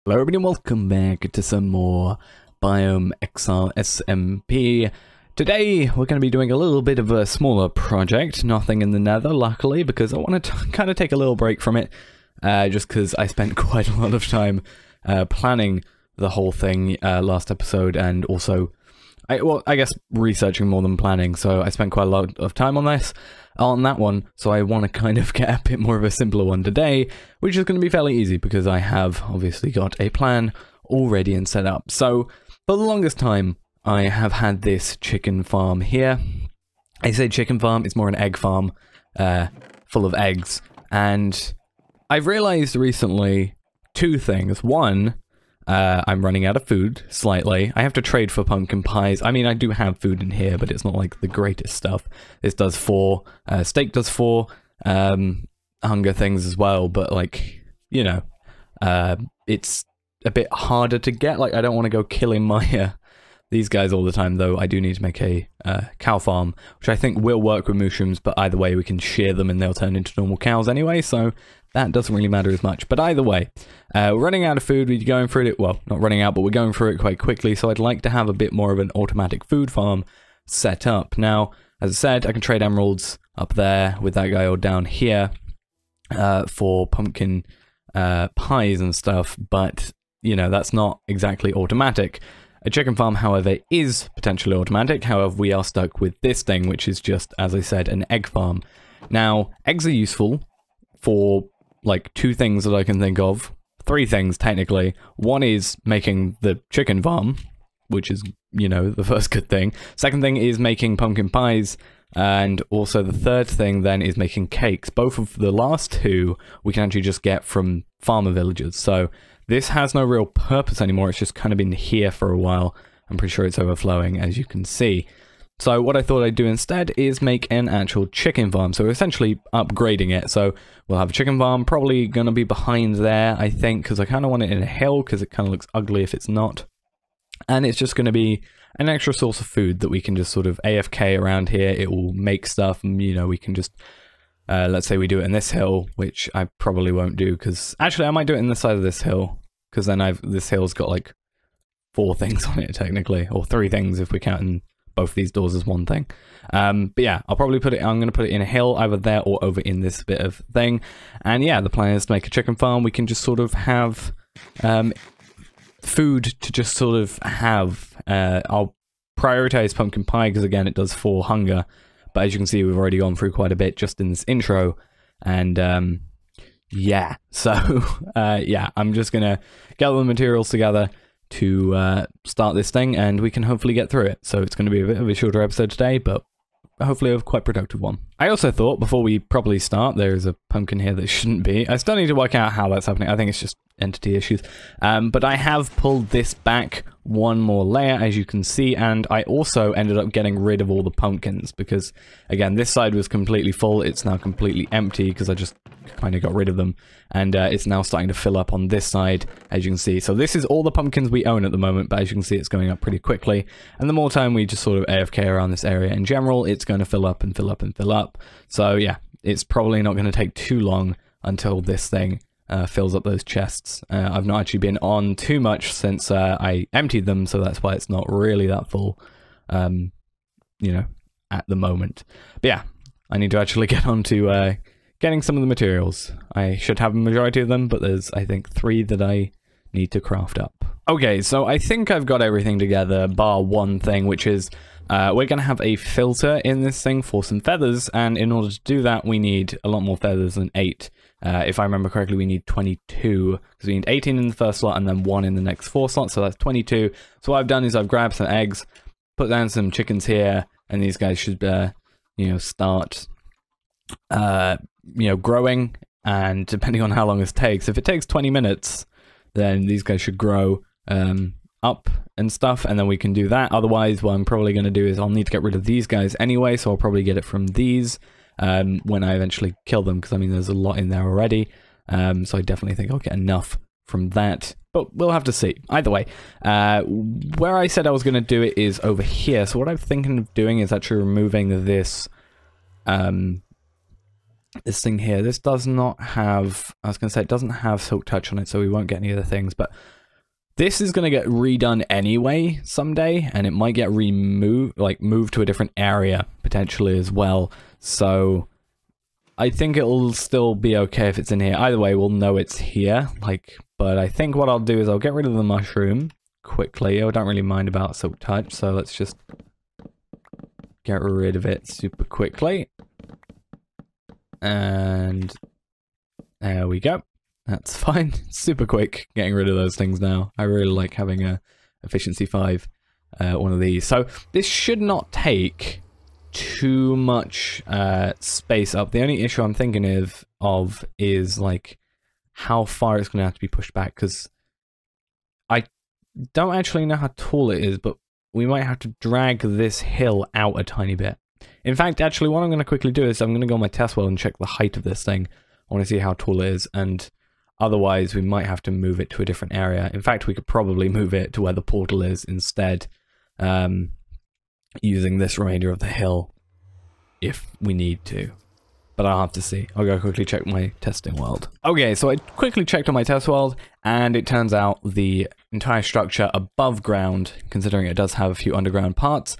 Hello everybody and welcome back to some more Biome Exile SMP. Today we're going to be doing a little bit of a smaller project, nothing in the nether luckily, because I want to kind of take a little break from it, just because I spent quite a lot of time planning the whole thing last episode, and also, I guess researching more than planning, so I spent quite a lot of time on that one, so I want to kind of get a bit more of a simpler one today, which is going to be fairly easy because I have obviously got a plan already and set up. So for the longest time, I have had this chicken farm here. I say chicken farm, it's more an egg farm, full of eggs, and I've realized recently two things. One, I'm running out of food, slightly. I have to trade for pumpkin pies. I mean, I do have food in here, but it's not like the greatest stuff. This does 4, steak does 4, hunger things as well, but like, you know, it's a bit harder to get. Like, I don't want to go killing my, these guys all the time, though. I do need to make a cow farm, which I think will work with mushrooms, but either way, we can shear them and they'll turn into normal cows anyway, so that doesn't really matter as much. But either way, we're running out of food. We're going through it, well, not running out, but we're going through it quite quickly, so I'd like to have a bit more of an automatic food farm set up. Now, as I said, I can trade emeralds up there with that guy or down here for pumpkin pies and stuff, but, you know, that's not exactly automatic. A chicken farm, however, is potentially automatic. However, we are stuck with this thing, which is just, as I said, an egg farm. Now, eggs are useful for, like, 2 things that I can think of. 3 things, technically. One is making the chicken farm, which is, you know, the first good thing. Second thing is making pumpkin pies. And also the third thing, then, is making cakes. Both of the last 2 we can actually just get from farmer villagers. So this has no real purpose anymore, it's just kind of been here for a while. I'm pretty sure it's overflowing, as you can see. So what I thought I'd do instead is make an actual chicken farm, so essentially upgrading it. So we'll have a chicken farm, probably going to be behind there, I think, because I kind of want it in a hill, because it kind of looks ugly if it's not. And it's just going to be an extra source of food that we can just sort of AFK around here. It will make stuff, and, you know, we can just... let's say we do it in this hill, which I probably won't do, because... Actually, I might do it in the side of this hill, because then this hill's got, like, 4 things on it, technically. Or 3 things, if we're counting both these doors as one thing. But yeah, I'm going to put it in a hill, either there or over in this bit of thing. And yeah, the plan is to make a chicken farm. We can just sort of have food to just sort of have. I'll prioritize pumpkin pie, because again, it does 4 hunger. But as you can see, we've already gone through quite a bit just in this intro. And yeah, so yeah, I'm just going to get all the materials together to start this thing, and we can hopefully get through it. So it's going to be a bit of a shorter episode today, but hopefully a quite productive one. I also thought, before we properly start, there's a pumpkin here that shouldn't be. I still need to work out how that's happening. I think it's just entity issues. But I have pulled this back 1 more layer, as you can see, and I also ended up getting rid of all the pumpkins, because, again, this side was completely full. It's now completely empty, because I just kind of got rid of them, and it's now starting to fill up on this side, as you can see. So this is all the pumpkins we own at the moment, but as you can see, it's going up pretty quickly, and the more time we just sort of AFK around this area in general, it's going to fill up and fill up and fill up. So yeah, it's probably not going to take too long until this thing fills up those chests. I've not actually been on too much since I emptied them, so that's why it's not really that full, you know, at the moment. But yeah, I need to actually get on to getting some of the materials. I should have a majority of them, but there's, I think, 3 that I need to craft up. Okay, so I think I've got everything together, bar 1 thing, which is we're going to have a filter in this thing for some feathers, and in order to do that, we need a lot more feathers than 8. If I remember correctly, we need 22, because we need 18 in the first slot and then 1 in the next 4 slots, so that's 22. So what I've done is I've grabbed some eggs, put down some chickens here, and these guys should, you know, start, you know, growing, and depending on how long this takes, if it takes 20 minutes, then these guys should grow up and stuff, and then we can do that. Otherwise, what I'm probably going to do is I'll need to get rid of these guys anyway, so I'll probably get it from these when I eventually kill them, because I mean there's a lot in there already, so I definitely think I'll get enough from that, but we'll have to see. Either way, where I said I was going to do it is over here, so what I'm thinking of doing is actually removing this this thing here, this does not have, I was going to say, it doesn't have Silk Touch on it, so we won't get any of the things, but this is going to get redone anyway someday, and it might get removed, like moved to a different area potentially as well. So I think it'll still be okay if it's in here. Either way, we'll know it's here. Like, but I think what I'll do is I'll get rid of the mushroom quickly. I don't really mind about Silk Touch, so let's just get rid of it super quickly. And there we go. That's fine. Super quick getting rid of those things now. I really like having a efficiency 5 one of these. So this should not take too much space up. The only issue I'm thinking of is like how far it's going to have to be pushed back, because I don't actually know how tall it is, but we might have to drag this hill out a tiny bit. In fact, actually, what I'm going to quickly do is I'm going to go on my test well and check the height of this thing. I want to see how tall it is, and otherwise we might have to move it to a different area. In fact, we could probably move it to where the portal is instead, using this remainder of the hill if we need to. But I'll have to see. I'll go quickly check my testing world. Okay, so I quickly checked on my test world, and it turns out the entire structure above ground, considering it does have a few underground parts,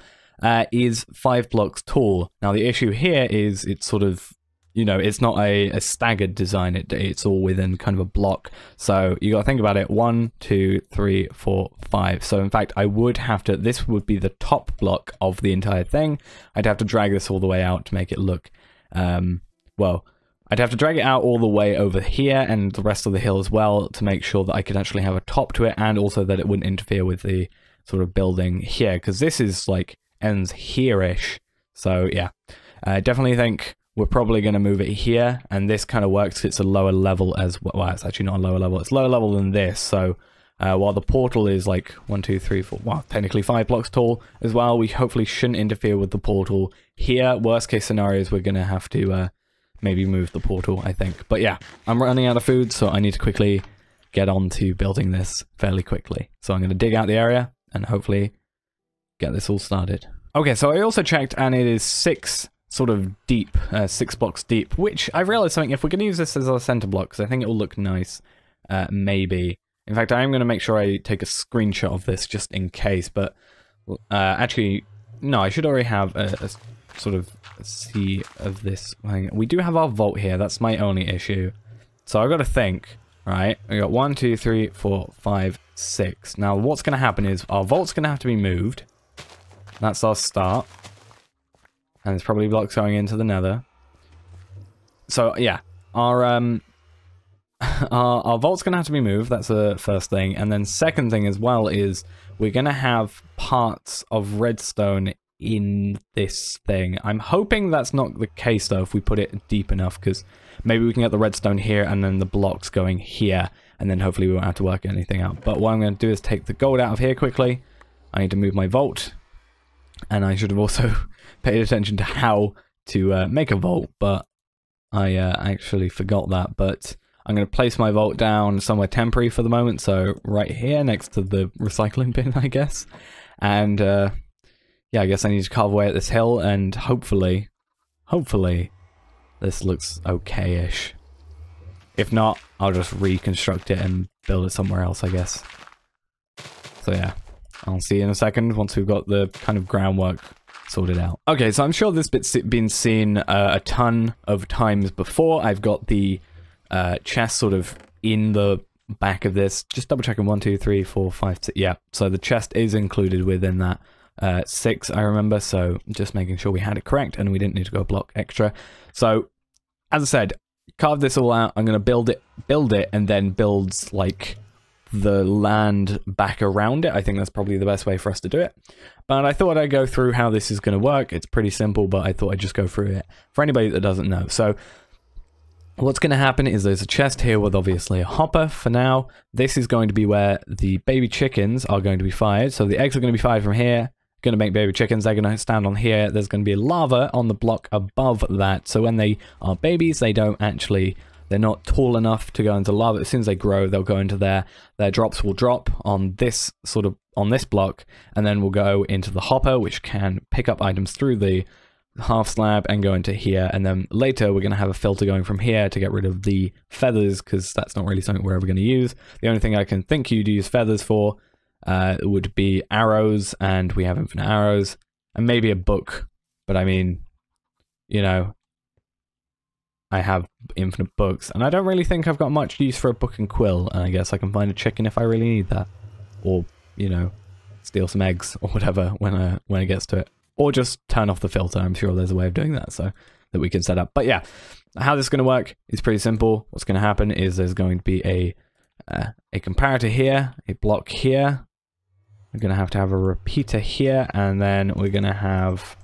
is 5 blocks tall. Now the issue here is it's sort of, you know, it's not a staggered design. It's all within kind of a block. So you got to think about it. 1, 2, 3, 4, 5. So in fact, I would have to, this would be the top block of the entire thing. I'd have to drag this all the way out to make it look, well, I'd have to drag it out all the way over here and the rest of the hill as well to make sure that I could actually have a top to it, and also that it wouldn't interfere with the sort of building here, because this is like ends here-ish. So yeah, I definitely think we're probably going to move it here, and this kind of works. It's a lower level as well. Well, it's actually not a lower level. It's lower level than this. So while the portal is like 1, 2, 3, 4, well, technically 5 blocks tall as well, we hopefully shouldn't interfere with the portal here. Worst case scenario is we're going to have to maybe move the portal, I think. But yeah, I'm running out of food, so I need to quickly get on to building this fairly quickly. So I'm going to dig out the area and hopefully get this all started. Okay, so I also checked, and it is 6 sort of deep, 6 blocks deep, which I've realized something. If we can use this as our center block, because I think it will look nice, maybe. In fact, I am going to make sure I take a screenshot of this just in case, but actually, no, I should already have a sort of see of this. We do have our vault here. That's my only issue. So I've got to think, right? We got 1, 2, 3, 4, 5, 6. Now, what's going to happen is our vault's going to have to be moved. That's our start. And there's probably blocks going into the nether. So yeah, our vault's going to have to be moved. That's the first thing. And then second thing as well is we're going to have parts of redstone in this thing. I'm hoping that's not the case though if we put it deep enough, because maybe we can get the redstone here and then the blocks going here, and then hopefully we won't have to work anything out. But what I'm going to do is take the gold out of here quickly. I need to move my vault, and I should have also paid attention to how to make a vault, but I actually forgot that. But I'm going to place my vault down somewhere temporary for the moment, so right here next to the recycling bin, I guess. And yeah, I guess I need to carve away at this hill, and hopefully this looks okay-ish. If not, I'll just reconstruct it and build it somewhere else, I guess. So yeah, I'll see you in a second once we've got the kind of groundwork sorted out. Okay, so I'm sure this bit's been seen a ton of times before. I've got the chest sort of in the back of this. Just double checking. 1, 2, 3, 4, 5, 6. Yeah, so the chest is included within that. 6, I remember, so just making sure we had it correct and we didn't need to go a block extra. So, as I said, carve this all out. I'm going to build it, and then build, like, the land back around it. I think that's probably the best way for us to do it. But I thought I'd go through how this is going to work. It's pretty simple, but I thought I'd just go through it for anybody that doesn't know. So, what's going to happen is there's a chest here with obviously a hopper for now. This is going to be where the baby chickens are going to be fired. So the eggs are going to be fired from here. Going to make baby chickens. They're going to stand on here. There's going to be lava on the block above that. So when they are babies, they don't actually, they're not tall enough to go into lava. As soon as they grow, they'll go into there. Their drops will drop on this sort of, on this block, and then we'll go into the hopper, which can pick up items through the half slab and go into here, and then later we're going to have a filter going from here to get rid of the feathers, because that's not really something we're ever going to use. The only thing I can think you'd use feathers for would be arrows, and we have infinite arrows, and maybe a book, but I mean, you know, I have infinite books, and I don't really think I've got much use for a book and quill, and I guess I can find a chicken if I really need that, or, you know, steal some eggs or whatever when it gets to it. Or just turn off the filter. I'm sure there's a way of doing that, so that we can set up. But yeah, how this is going to work is pretty simple. What's going to happen is there's going to be a comparator here, a block here. We're going to have a repeater here, and then we're going to have...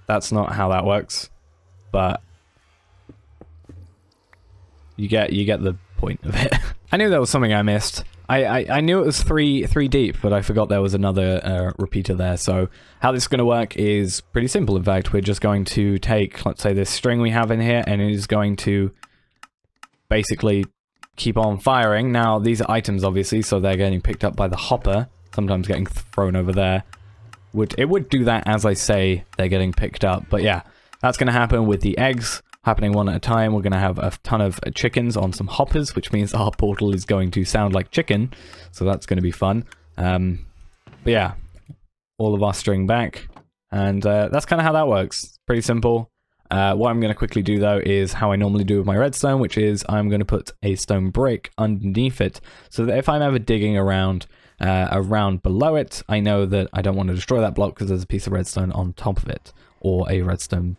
That's not how that works, but you get the point of it. I knew there was something I missed. I knew it was three deep, but I forgot there was another repeater there. So how this is going to work is pretty simple. In fact, we're just going to take, let's say, this string we have in here, and it is going to basically keep on firing. Now, these are items, obviously, so they're getting picked up by the hopper, sometimes getting thrown over there. It would do that as I say they're getting picked up, but yeah, that's going to happen with the eggs. Happening one at a time. We're going to have a ton of chickens on some hoppers, which means our portal is going to sound like chicken, so that's going to be fun. But yeah, all of our string back, and that's kind of how that works. Pretty simple. What I'm going to quickly do though is how I normally do with my redstone, which is I'm going to put a stone brick underneath it, so that if I'm ever digging around below it, I know that I don't want to destroy that block because there's a piece of redstone on top of it, or a redstone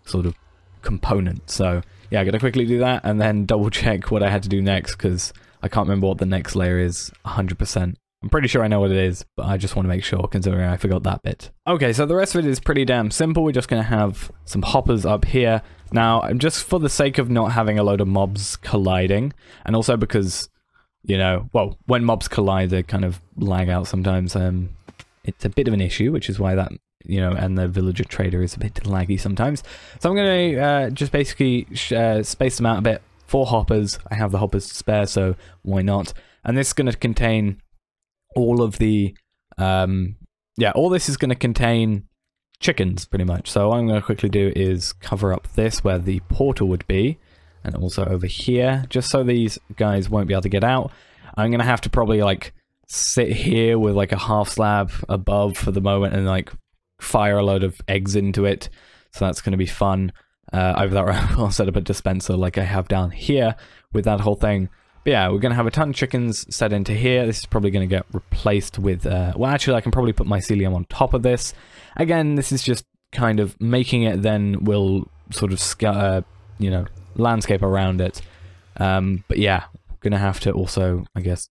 sort of component. So yeah, I gotta quickly do that and then double check what I had to do next, because I can't remember what the next layer is 100%. I'm pretty sure I know what it is, but I just want to make sure, considering I forgot that bit. Okay, so the rest of it is pretty damn simple. We're just gonna have some hoppers up here. Now, just for the sake of not having a load of mobs colliding, and also because, you know, well, when mobs collide, they kind of lag out sometimes. It's a bit of an issue, which is why that, you know, and the villager trader is a bit laggy sometimes. So I'm going to just basically space them out a bit. 4 hoppers. I have the hoppers to spare, so why not? And this is going to contain all of the, yeah, all this is going to contain chickens, pretty much. So what I'm going to quickly do is cover up this where the portal would be, and also over here, just so these guys won't be able to get out. I'm going to have to probably, like, sit here with, like, a half slab above for the moment, and, like, fire a load of eggs into it, so that's going to be fun. Over that, I'll set up a dispenser like I have down here with that whole thing. But yeah, we're going to have a ton of chickens set into here. This is probably going to get replaced with, well, actually, I can probably put mycelium on top of this. Again, this is just kind of making it, then we'll sort of, you know, landscape around it. But yeah, going to have to also, I guess,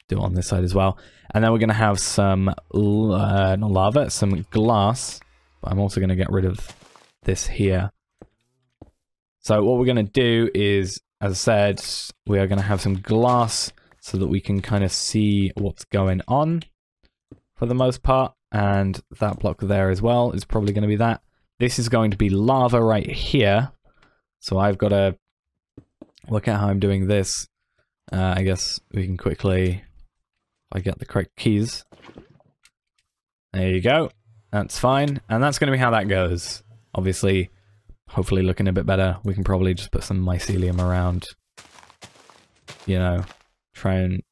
do it on this side as well. And then we're going to have some, not lava, some glass. But I'm also going to get rid of this here. So what we're going to do is, as I said, we are going to have some glass so that we can kind of see what's going on for the most part. And that block there as well is probably going to be that. This is going to be lava right here. So I've got to work out how I'm doing this. I guess we can quickly... I get the correct keys. There you go. That's fine. And that's going to be how that goes. Obviously, hopefully looking a bit better. We can probably just put some mycelium around. You know, try and...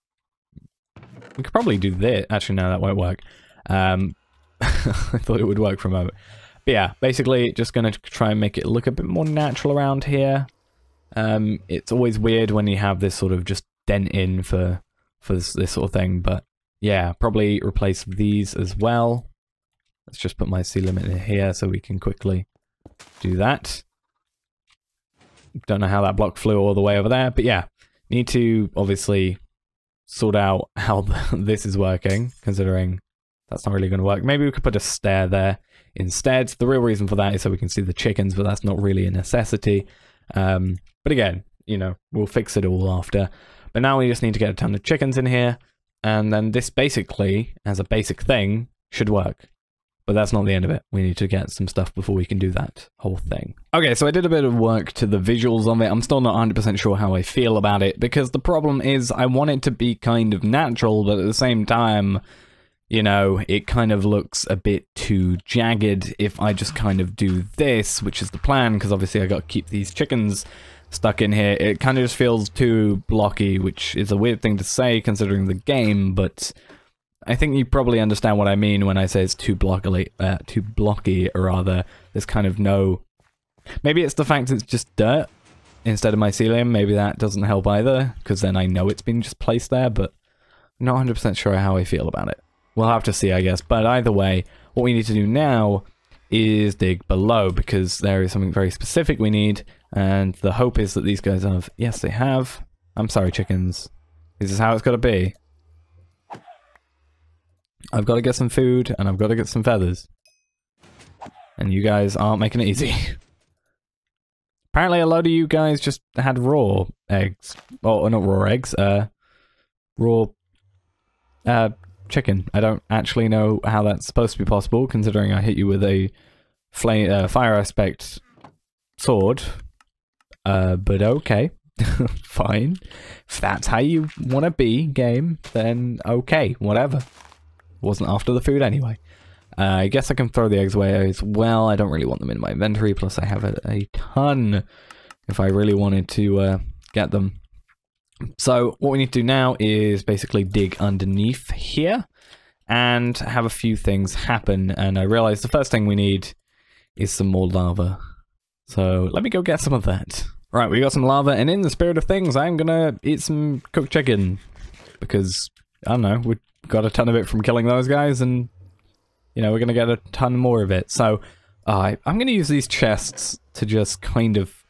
We could probably do this. Actually, no, that won't work. I thought it would work for a moment. But yeah, basically just going to try and make it look a bit more natural around here. It's always weird when you have this sort of just dent in for this sort of thing, but yeah, probably replace these as well. Let's just put my mycelium in here so we can quickly do that. Don't know how that block flew all the way over there, but yeah, need to obviously sort out how this is working, considering that's not really going to work. Maybe we could put a stair there instead. The real reason for that is so we can see the chickens, but that's not really a necessity. But again, you know, we'll fix it all after. But now we just need to get a ton of chickens in here, and then this basically, as a basic thing, should work. But that's not the end of it. We need to get some stuff before we can do that whole thing. Okay, so I did a bit of work to the visuals on it. I'm still not 100% sure how I feel about it, because the problem is I want it to be kind of natural, but at the same time, you know, it kind of looks a bit too jagged if I just kind of do this, which is the plan, because obviously I got to keep these chickens stuck in here. It kind of just feels too blocky, which is a weird thing to say considering the game, but I think you probably understand what I mean when I say it's too blocky, rather. There's kind of no... Maybe it's the fact it's just dirt instead of mycelium. Maybe that doesn't help either, because then I know it's been just placed there, but I'm not 100% sure how I feel about it. We'll have to see, I guess. But either way, what we need to do now is dig below, because there is something very specific we need, and the hope is that these guys have... Yes, they have. I'm sorry, chickens. This is how it's got to be. I've got to get some food, and I've got to get some feathers. And you guys aren't making it easy. Apparently a load of you guys just had raw eggs. Oh, not raw eggs, raw... chicken. I don't actually know how that's supposed to be possible, considering I hit you with a fire aspect sword. But okay. Fine. If that's how you want to be, game, then okay, whatever. Wasn't after the food anyway. I guess I can throw the eggs away as well. I don't really want them in my inventory, plus I have a ton if I really wanted to get them. So what we need to do now is basically dig underneath here and have a few things happen, and I realize the first thing we need is some more lava. So let me go get some of that. Right, we got some lava, and in the spirit of things, I'm gonna eat some cooked chicken, because, I don't know, we got a ton of it from killing those guys, and, you know, we're gonna get a ton more of it. So I'm gonna use these chests to just kind of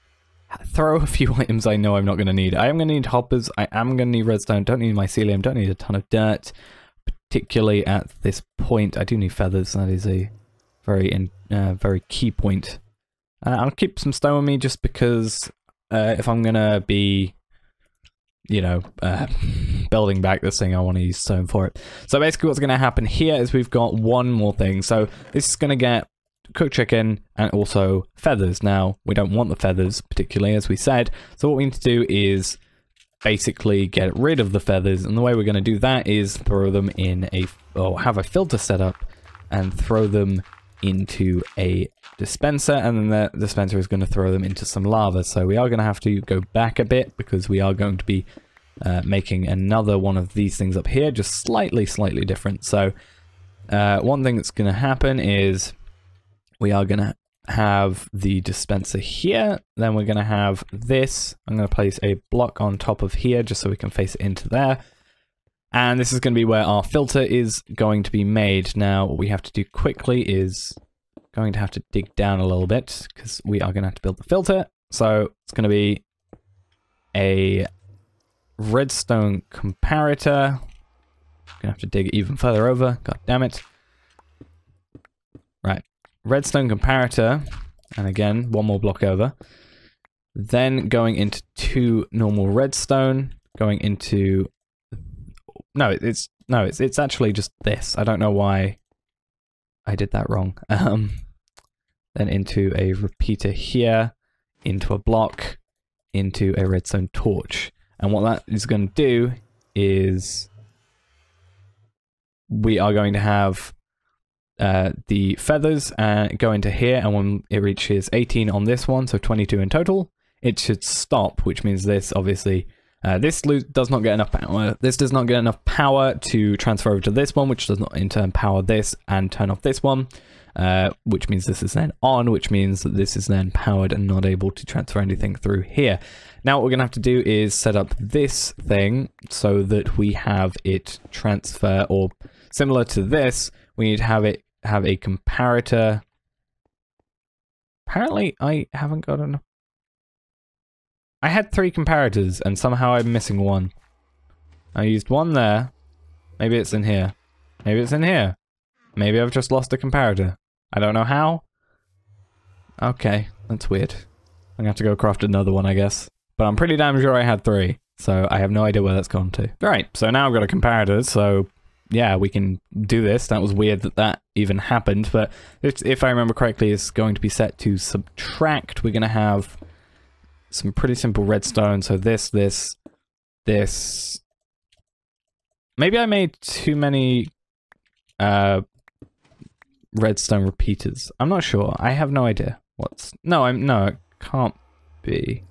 throw a few items I know I'm not going to need. I am going to need hoppers, I am going to need redstone, don't need mycelium, don't need a ton of dirt, particularly at this point. I do need feathers, that is a very key point. I'll keep some stone with me just because if I'm going to be, you know, building back this thing, I want to use stone for it. So basically what's going to happen here is we've got one more thing. So this is going to get cooked chicken and also feathers. Now we don't want the feathers particularly, as we said, so what we need to do is basically get rid of the feathers, and the way we're going to do that is throw them in have a filter set up and throw them into a dispenser, and then the dispenser is going to throw them into some lava. So we are going to have to go back a bit because we are going to be making another one of these things up here, just slightly different. So one thing that's going to happen is we are going to have the dispenser here, then we're going to have this. I'm going to place a block on top of here just so we can face it into there. And this is going to be where our filter is going to be made. Now, what we have to do quickly is going to have to dig down a little bit because we are going to have to build the filter. So it's going to be a redstone comparator. Going to have to dig even further over. God damn it. Right. Redstone comparator, and again, one more block over. Then going into 2 normal redstone, going into... No, it's actually just this. I don't know why I did that wrong. Then into a repeater here, into a block, into a redstone torch. And what that is going to do is we are going to have the feathers go into here, and when it reaches 18 on this one, so 22 in total, it should stop, which means this obviously this does not get enough power. This does not get enough power to transfer over to this one, which does not in turn power this and turn off this one, which means this is then on, which means that this is then powered and not able to transfer anything through here. Now what we're going to have to do is set up this thing so that we have it transfer, or similar to this, we need to have a comparator. Apparently I haven't got enough. I had 3 comparators and somehow I'm missing one. I used one there. Maybe it's in here. Maybe it's in here. Maybe I've just lost a comparator. I don't know how. Okay, that's weird. I'm gonna have to go craft another one, I guess. But I'm pretty damn sure I had 3, so I have no idea where that's gone to. Right, so now I've got a comparator, so yeah, we can do this. That was weird that that even happened, but if I remember correctly, it's going to be set to subtract. We're gonna have some pretty simple redstone, so this. Maybe I made too many redstone repeaters. I'm not sure. I have no idea. What's... No, it can't be.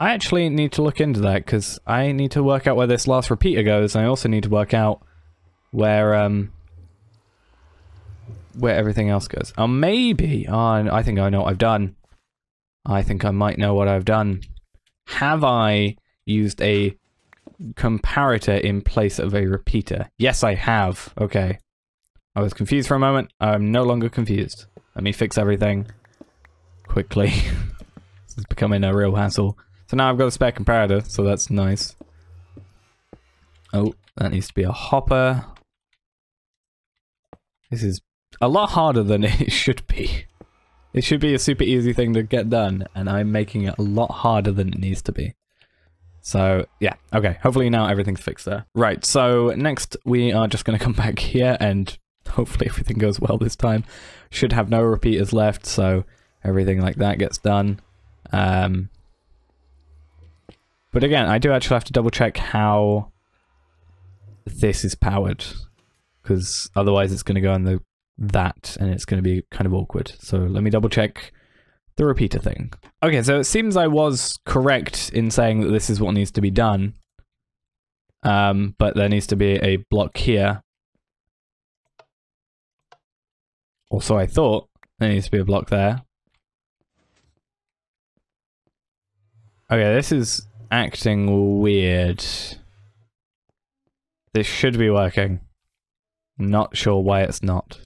I actually need to look into that, because I need to work out where this last repeater goes. I also need to work out where everything else goes. Oh, maybe. Oh, I think I know what I've done. I think I might know what I've done. Have I used a comparator in place of a repeater? Yes, I have. Okay. I was confused for a moment. I'm no longer confused. Let me fix everything quickly. This is becoming a real hassle. So now I've got a spare comparator, so that's nice. Oh, that needs to be a hopper. This is a lot harder than it should be. It should be a super easy thing to get done, and I'm making it a lot harder than it needs to be. So, yeah, okay, hopefully now everything's fixed there. Right, so next we are just going to come back here, and hopefully everything goes well this time. Should have no repeaters left, so everything like that gets done. But again, I do actually have to double check how this is powered, because otherwise it's going to go on that, and it's going to be kind of awkward. So let me double check the repeater thing. Okay, so it seems I was correct in saying that this is what needs to be done. But there needs to be a block here. Also, I thought there needs to be a block there. Okay, this is acting weird. This should be working. Not sure why it's not.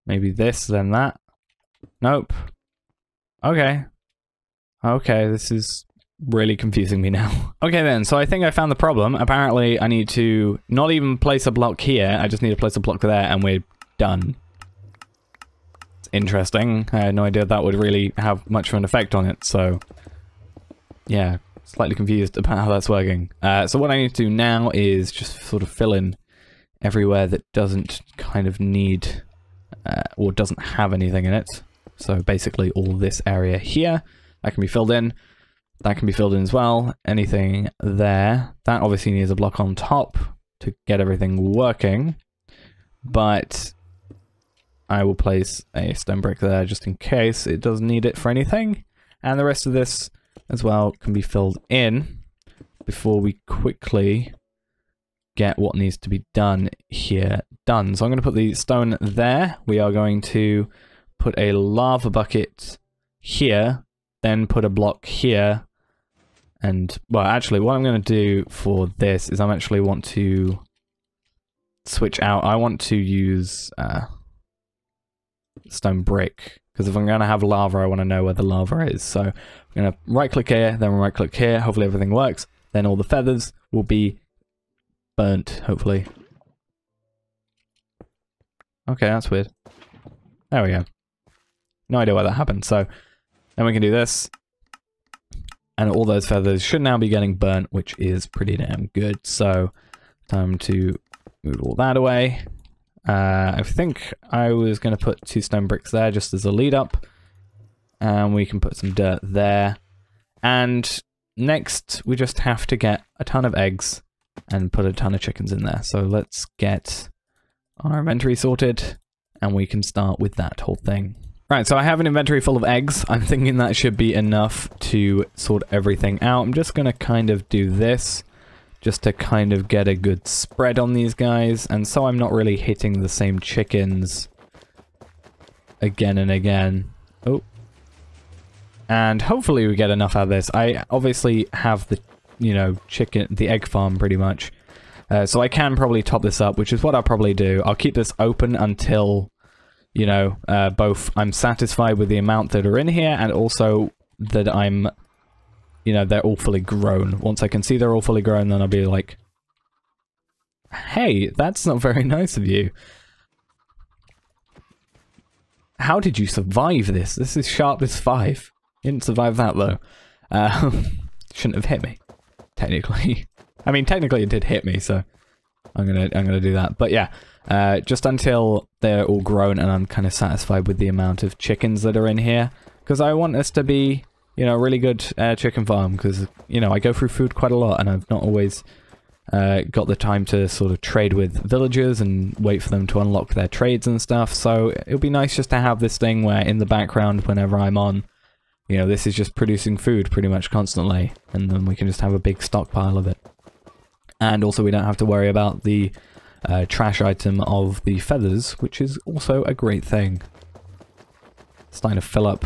Maybe this, then that. Nope. Okay. Okay, this is really confusing me now. Okay then, so I think I found the problem. Apparently I need to not even place a block here, I just need to place a block there and we're done. It's interesting. I had no idea that would really have much of an effect on it, so... yeah, slightly confused about how that's working. So what I need to do now is just sort of fill in everywhere that doesn't kind of need... or doesn't have anything in it. So basically all this area here, that can be filled in. That can be filled in as well. Anything there. That obviously needs a block on top to get everything working. But I will place a stone brick there just in case it doesn't need it for anything. And the rest of this as well can be filled in before we quickly get what needs to be done here done. So I'm going to put the stone there. We are going to put a lava bucket here, then put a block here. And, well, actually, what I'm going to do for this is I actually want to switch out. I want to use stone brick, because if I'm going to have lava, I want to know where the lava is. So I'm going to right-click here, then right-click here. Hopefully everything works. Then all the feathers will be burnt, hopefully. Okay, that's weird. There we go. No idea why that happened. So then we can do this. And all those feathers should now be getting burnt, which is pretty damn good. So, time to move all that away. I think I was going to put 2 stone bricks there just as a lead up. And we can put some dirt there. And next, we just have to get a ton of eggs and put a ton of chickens in there. So let's get our inventory sorted, and we can start with that whole thing. Right, so I have an inventory full of eggs. I'm thinking that should be enough to sort everything out. I'm just going to kind of do this, just to kind of get a good spread on these guys, and so I'm not really hitting the same chickens again and again. Oh. And hopefully we get enough out of this. I obviously have the, you know, the egg farm pretty much. So I can probably top this up, which is what I'll probably do. I'll keep this open until... you know, both I'm satisfied with the amount that are in here and also that I'm, you know, they're all fully grown. Once I can see they're all fully grown, then I'll be like, hey, that's not very nice of you. How did you survive this? This is sharpness 5. You didn't survive that, though. Shouldn't have hit me, technically. I mean, technically it did hit me, so I'm gonna do that. But yeah. Just until they're all grown and I'm kind of satisfied with the amount of chickens that are in here. Because I want us to be, you know, a really good chicken farm, because, you know, I go through food quite a lot, and I've not always got the time to sort of trade with villagers and wait for them to unlock their trades and stuff. So it would be nice just to have this thing where in the background, whenever I'm on, you know, this is just producing food pretty much constantly, and then we can just have a big stockpile of it. And also we don't have to worry about the trash item of the feathers, which is also a great thing. It's starting to fill up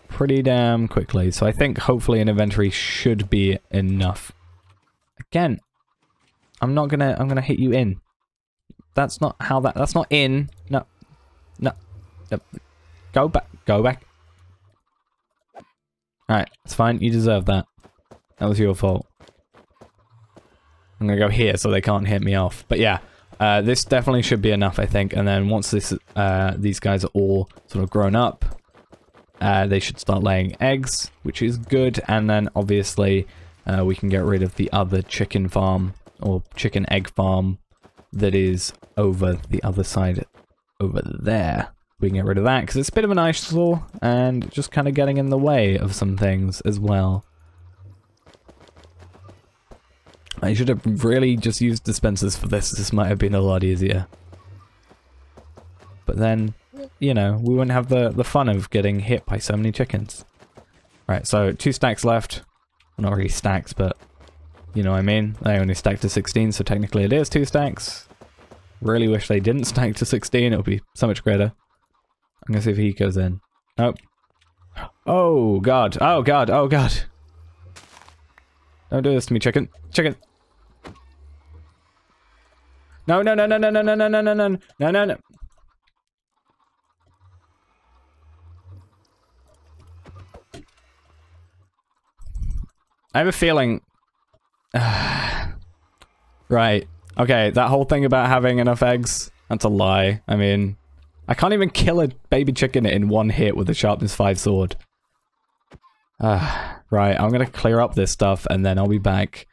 pretty damn quickly, so I think hopefully an inventory should be enough. Again, I'm gonna hit you in. That's not how that's not in. No. Go back. Alright, it's fine, you deserve that. That was your fault. I'm gonna go here so they can't hit me off. But yeah, this definitely should be enough, I think, and then once this, these guys are all sort of grown up, they should start laying eggs, which is good, and then obviously we can get rid of the other chicken farm, or chicken egg farm, that is over the other side, over there. We can get rid of that, because it's a bit of an eyesore, and just kind of getting in the way of some things as well. I should have really just used dispensers for this. This might have been a lot easier. But then, you know, we wouldn't have the fun of getting hit by so many chickens. Right, so 2 stacks left. Not really stacks, but you know what I mean. They only stacked to 16, so technically it is 2 stacks. Really wish they didn't stack to 16. It would be so much greater. I'm gonna see if he goes in. Nope. Oh god. Oh god. Oh god. Don't do this to me, chicken. Chicken. No, no, no, no, no, no, no, no, no, no, no, no, no, no. I have a feeling... Right. Okay, that whole thing about having enough eggs, that's a lie. I mean, I can't even kill a baby chicken in 1 hit with a sharpness 5 sword. Right, I'm gonna clear up this stuff, and then I'll be back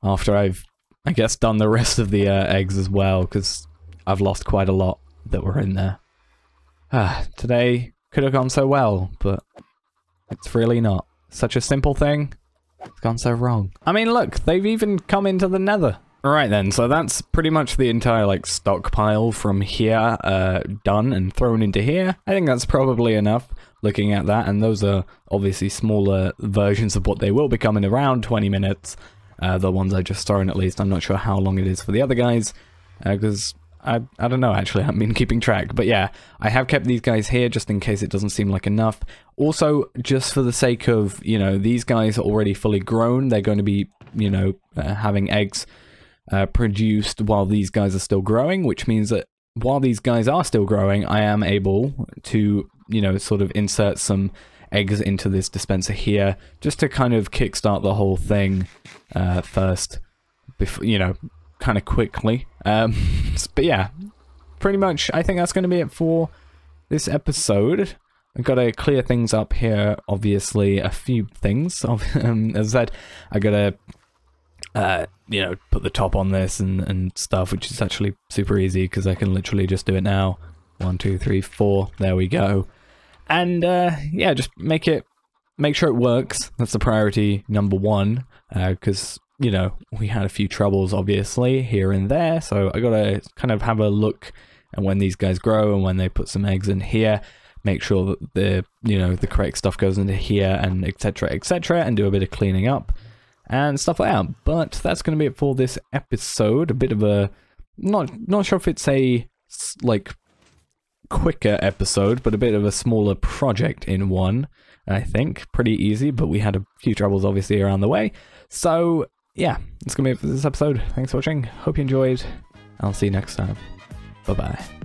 after I've, I guess, done the rest of the eggs as well, because I've lost quite a lot that were in there. Today could have gone so well, but it's really not. Such a simple thing, it's gone so wrong. I mean, look, they've even come into the nether. Alright then, so that's pretty much the entire, like, stockpile from here, done and thrown into here. I think that's probably enough, looking at that, and those are obviously smaller versions of what they will become in around 20 minutes. The ones I just thrown at least. I'm not sure how long it is for the other guys, because I don't know, actually, I haven't been keeping track. But yeah, I have kept these guys here just in case it doesn't seem like enough. Also, just for the sake of, you know, these guys are already fully grown, they're going to be, you know, having eggs produced while these guys are still growing, which means that while these guys are still growing, I am able to, you know, sort of insert some eggs into this dispenser here, just to kind of kickstart the whole thing first, before, you know, kind of quickly. But yeah, pretty much, I think that's going to be it for this episode. I've got to clear things up here, obviously, a few things. As I said, I got to you know, put the top on this and stuff, which is actually super easy because I can literally just do it now. 1, 2, 3, 4. There we go. And yeah, just make sure it works. That's the priority number 1, because you know, we had a few troubles obviously here and there, so I gotta kind of have a look at when these guys grow and when they put some eggs in here, make sure that the, you know, the correct stuff goes into here, and etc, and do a bit of cleaning up and stuff like that. But that's going to be it for this episode. A bit of a not sure if it's a like quicker episode, but a bit of a smaller project in one. I think pretty easy, but we had a few troubles obviously around the way. So yeah, that's gonna be it for this episode. Thanks for watching. Hope you enjoyed. I'll see you next time. Bye bye.